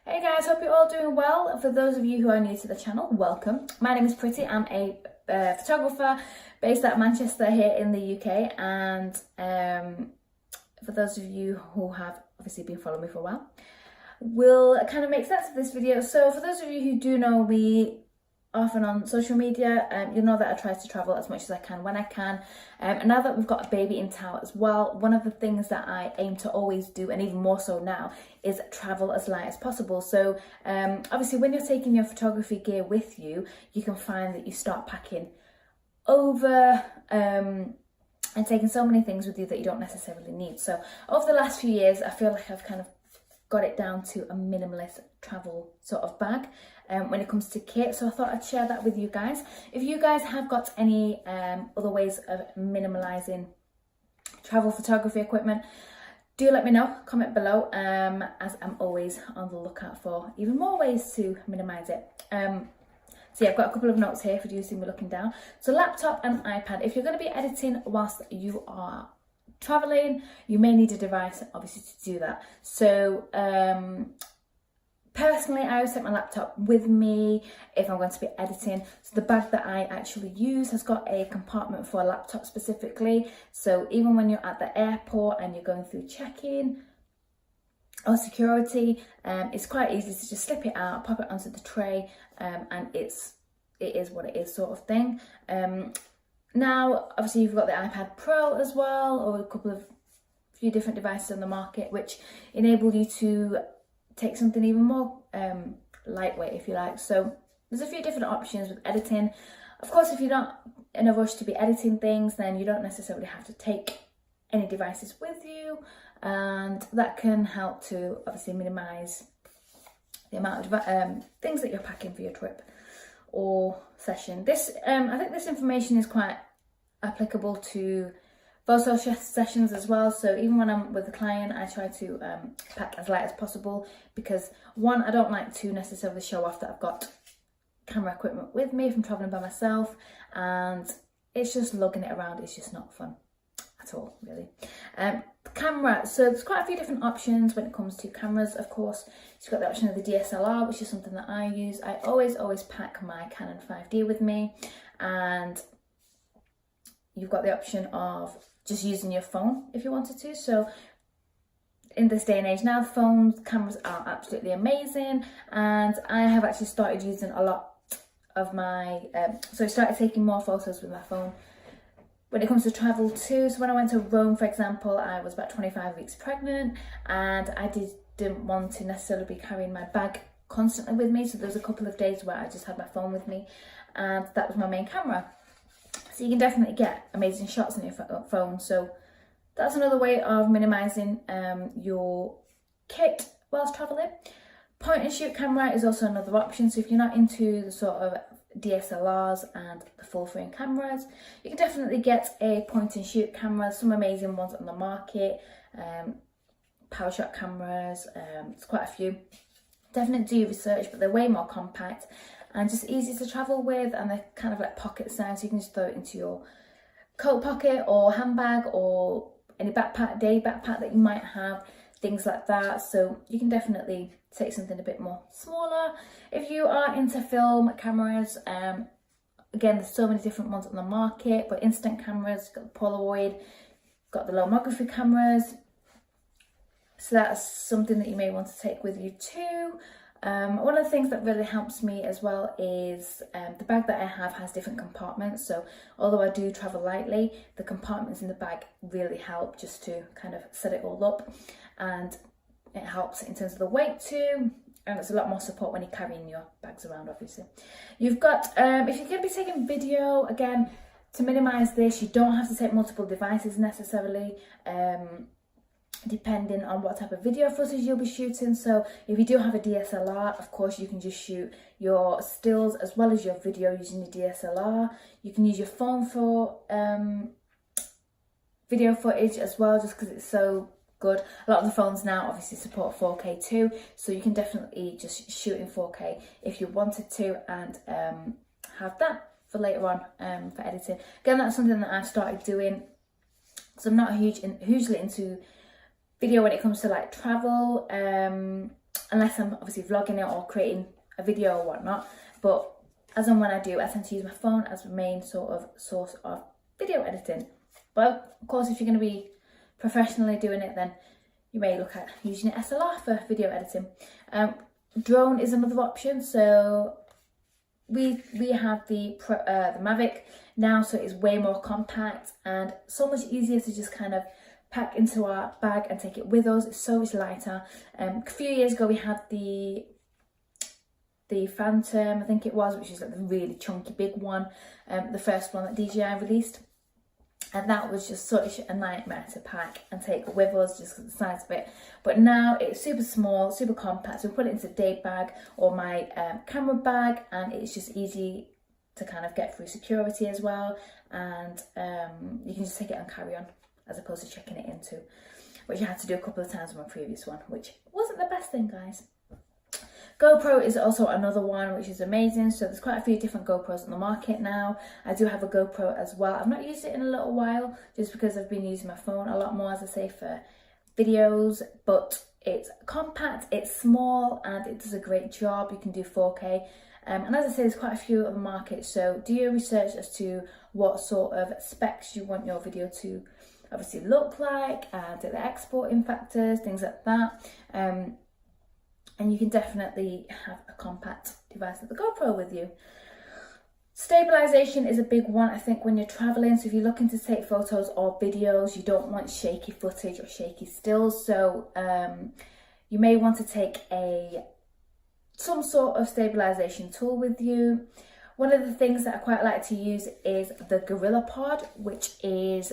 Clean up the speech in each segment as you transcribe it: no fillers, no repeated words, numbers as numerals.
Hey guys, hope you're all doing well. For those of you who are new to the channel, welcome. My name is Priti. I'm a photographer based out of Manchester here in the UK, and for those of you who have obviously been following me for a while, will kind of make sense of this video. So for those of you who do know me often on social media, you know that I try to travel as much as I can when I can, and now that we've got a baby in tow as well, one of the things that I aim to always do, and even more so now, is travel as light as possible. So obviously when you're taking your photography gear with you, you can find that you start packing over and taking so many things with you that you don't necessarily need. So over the last few years, I feel like I've kind of got it down to a minimalist travel sort of bag when it comes to kit. So I thought I'd share that with you guys. If you guys have got any other ways of minimalising travel photography equipment, do let me know, comment below, as I'm always on the lookout for even more ways to minimise it. So yeah, I've got a couple of notes here for you to see me looking down. So laptop and iPad. If you're going to be editing whilst you are traveling, you may need a device obviously to do that. So personally, I always take my laptop with me if I'm going to be editing. So the bag that I actually use has got a compartment for a laptop specifically, so even when you're at the airport and you're going through check-in or security, it's quite easy to just slip it out, pop it onto the tray, and it is what it is, sort of thing. Now, obviously, you've got the iPad Pro as well, or a few different devices on the market, which enable you to take something even more lightweight, if you like. So there's a few different options with editing. Of course, if you're not in a rush to be editing things, then you don't necessarily have to take any devices with you, and that can help to obviously minimise the amount of things that you're packing for your trip or session. This I think this information is quite applicable to photo sessions as well. So even when I'm with a client, I try to pack as light as possible, because one, I don't like to necessarily show off that I've got camera equipment with me if I'm traveling by myself, and it's just lugging it around. It's just not fun at all, really. Camera, so there's quite a few different options when it comes to cameras. Of course, you've got the option of the DSLR, which is something that I use. I always pack my Canon 5D with me, and you've got the option of just using your phone if you wanted to. So in this day and age now, phones, cameras are absolutely amazing, and I have actually started using a lot of my, so I started taking more photos with my phone when it comes to travel too. So when I went to Rome, for example, I was about 25 weeks pregnant, and I didn't want to necessarily be carrying my bag constantly with me. So there was a couple of days where I just had my phone with me, and that was my main camera. So you can definitely get amazing shots on your phone. So that's another way of minimising your kit whilst travelling. Point and shoot camera is also another option. So if you're not into the sort of DSLRs and the full frame cameras, you can definitely get a point and shoot camera. Some amazing ones on the market, power shot cameras, there's quite a few. Definitely do your research, but they're way more compact and just easy to travel with, and they're kind of like pocket size, so you can just throw it into your coat pocket or handbag or any backpack, day backpack that you might have, things like that. So you can definitely take something a bit more smaller. If you are into film cameras, again, there's so many different ones on the market, but instant cameras, got the Polaroid, got the lomography cameras, so that's something that you may want to take with you too. One of the things that really helps me as well is the bag that I have has different compartments. So although I do travel lightly, the compartments in the bag really help just to kind of set it all up, and it helps in terms of the weight too, and it's a lot more support when you're carrying your bags around, obviously. You've got, if you're going to be taking video, again, to minimise this, you don't have to take multiple devices necessarily, depending on what type of video footage you'll be shooting. So if you do have a DSLR, of course you can just shoot your stills as well as your video using your DSLR. You can use your phone for video footage as well, just because it's so good. A lot of the phones now obviously support 4K too, so you can definitely just shoot in 4K if you wanted to, and have that for later on for editing. Again, that's something that I've started doing, because I'm not hugely into video when it comes to like travel. unless I'm obviously vlogging it or creating a video or whatnot. But as and when I do, I tend to use my phone as the main sort of source of video editing. But of course, if you're going to be professionally doing it, then you may look at using an SLR for video editing. Drone is another option. So we have the Mavic now, so it's way more compact and so much easier to just kind of pack into our bag and take it with us. It's so much lighter. A few years ago we had the Phantom, I think it was, which is like the really chunky big one, the first one that DJI released, and that was just such a nightmare to pack and take with us just because of the size of it. But now it's super small, super compact, so we put it into a day bag or my camera bag, and it's just easy to kind of get through security as well, and you can just take it on carry-on as opposed to checking it into, which I had to do a couple of times with my previous one, which wasn't the best thing, guys. GoPro is also another one which is amazing. So there's quite a few different GoPros on the market now. I do have a GoPro as well. I've not used it in a little while just because I've been using my phone a lot more, as I say, for videos, but it's compact, it's small, and it does a great job. You can do 4K. And as I say, there's quite a few on the market. So do your research as to what sort of specs you want your video to obviously look like, the exporting factors, things like that. And you can definitely have a compact device like the GoPro with you. Stabilization is a big one, I think, when you're traveling. So if you're looking to take photos or videos, you don't want shaky footage or shaky stills. So you may want to take some sort of stabilization tool with you. One of the things that I quite like to use is the Gorilla Pod, which is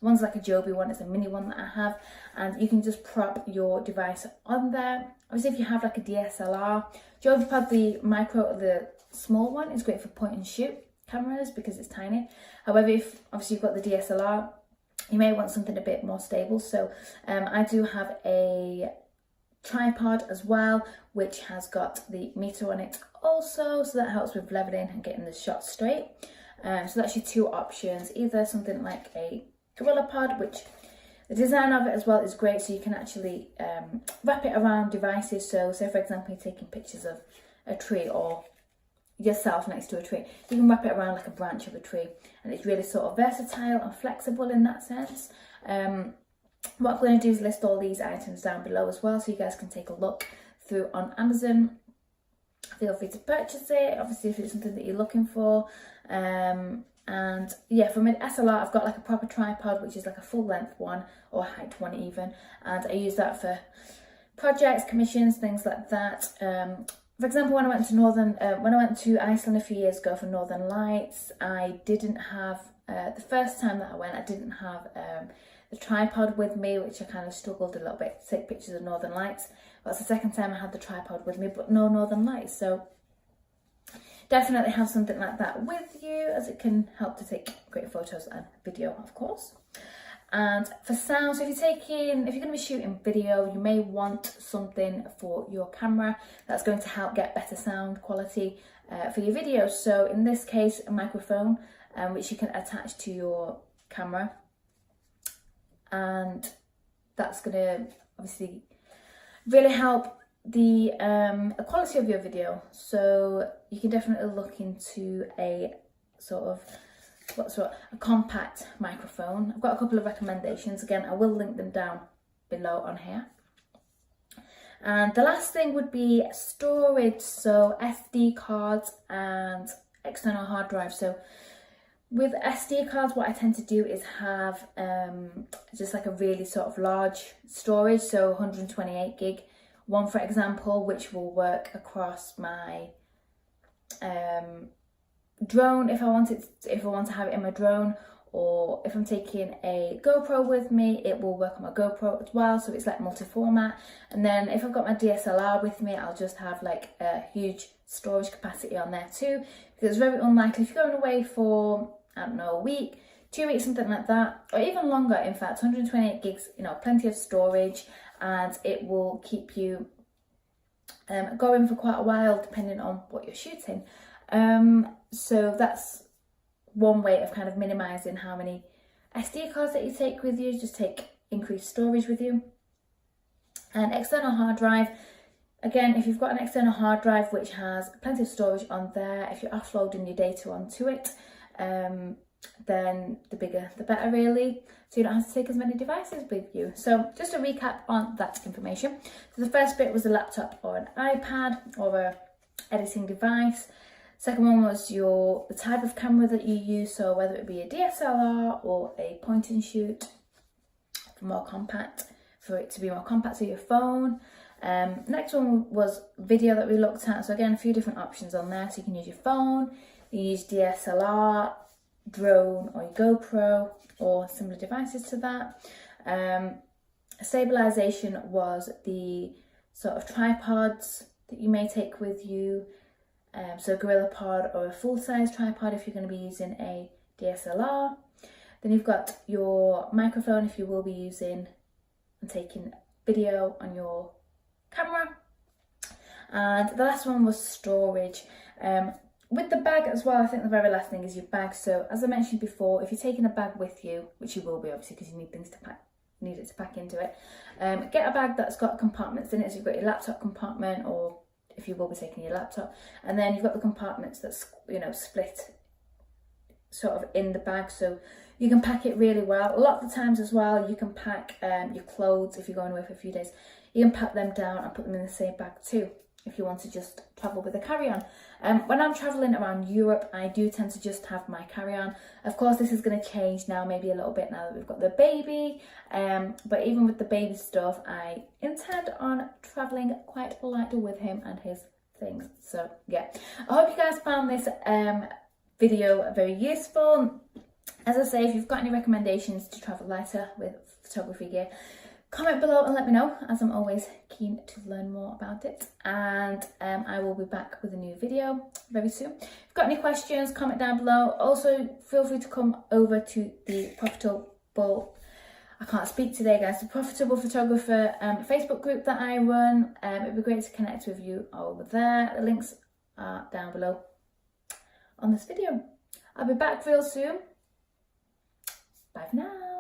one's like a Joby one, it's a mini one that I have, and you can just prop your device on there. Obviously, if you have like a DSLR, Joby Pod, the small one, is great for point and shoot cameras because it's tiny. However, if obviously you've got the DSLR, you may want something a bit more stable. So I do have a tripod as well, which has got the meter on it also, so that helps with leveling and getting the shot straight. So that's your two options, either something like a Gorilla Pod, which the design of it as well is great, so you can actually wrap it around devices. So say for example you're taking pictures of a tree or yourself next to a tree, you can wrap it around like a branch of a tree, and it's really sort of versatile and flexible in that sense. What I'm going to do is list all these items down below as well, so you guys can take a look through on Amazon. Feel free to purchase it, obviously, if it's something that you're looking for. And yeah, for my SLR, I've got like a proper tripod, which is like a full length one or height one even, and I use that for projects, commissions, things like that. For example, when I went to Iceland a few years ago for Northern Lights, I didn't have the first time that I went, I didn't have the tripod with me, which I kind of struggled a little bit to take pictures of Northern Lights. That's the second time I had the tripod with me, but no Northern Lights. So definitely have something like that with you, as it can help to take great photos and video, of course. And for sound, so if you're going to be shooting video, you may want something for your camera that's going to help get better sound quality for your videos. So in this case, a microphone, which you can attach to your camera, and that's going to obviously really help the quality of your video. So you can definitely look into a sort of a compact microphone. I've got a couple of recommendations. Again, I will link them down below on here. And the last thing would be storage, so SD cards and external hard drives. So with SD cards, what I tend to do is have just like a really sort of large storage, so 128 gig one, for example, which will work across my drone if I want to have it in my drone, or if I'm taking a GoPro with me, it will work on my GoPro as well, so it's like multi-format. And then if I've got my DSLR with me, I'll just have like a huge storage capacity on there too, because it's very unlikely if you're going away for, I don't know, a week, 2 weeks, something like that, or even longer. In fact, 128 gigs, you know, plenty of storage, and it will keep you going for quite a while depending on what you're shooting. So that's one way of kind of minimizing how many SD cards that you take with you. Just take increased storage with you. And external hard drive, Again, if you've got an external hard drive which has plenty of storage on there, if you're offloading your data onto it, then the bigger the better really, so you don't have to take as many devices with you. So just a recap on that information. So the first bit was a laptop or an iPad or a editing device. Second one was the type of camera that you use, so whether it be a DSLR or a point and shoot for it to be more compact to your phone. Next one was video that we looked at. So again, a few different options on there. So you can use your phone, you use DSLR, drone or your GoPro or similar devices to that. Stabilization was the sort of tripods that you may take with you. So a gorilla pod or a full-size tripod if you're going to be using a DSLR. Then you've got your microphone if you will be using and taking video on your camera. And the last one was storage. With the bag as well, I think the very last thing is your bag. So as I mentioned before, if you're taking a bag with you, which you will be obviously because you need things to pack, need it to pack into it, get a bag that's got compartments in it. So you've got your laptop compartment, or if you will be taking your laptop, and then you've got the compartments that's, you know, split sort of in the bag, so you can pack it really well. A lot of the times as well, you can pack your clothes if you're going away for a few days. You can pack them down and put them in the same bag too, if you want to just travel with a carry-on. When I'm traveling around Europe, I do tend to just have my carry-on. Of course, this is going to change now, maybe a little bit now that we've got the baby. But even with the baby stuff, I intend on traveling quite lightly with him and his things. So yeah, I hope you guys found this video very useful. As I say, if you've got any recommendations to travel lighter with photography gear, comment below and let me know, as I'm always keen to learn more about it. And I will be back with a new video very soon. If you've got any questions, comment down below. Also, feel free to come over to the Profitable, I can't speak today guys, the Profitable Photographer Facebook group that I run. It'd be great to connect with you over there. The links are down below on this video. I'll be back real soon. Bye for now.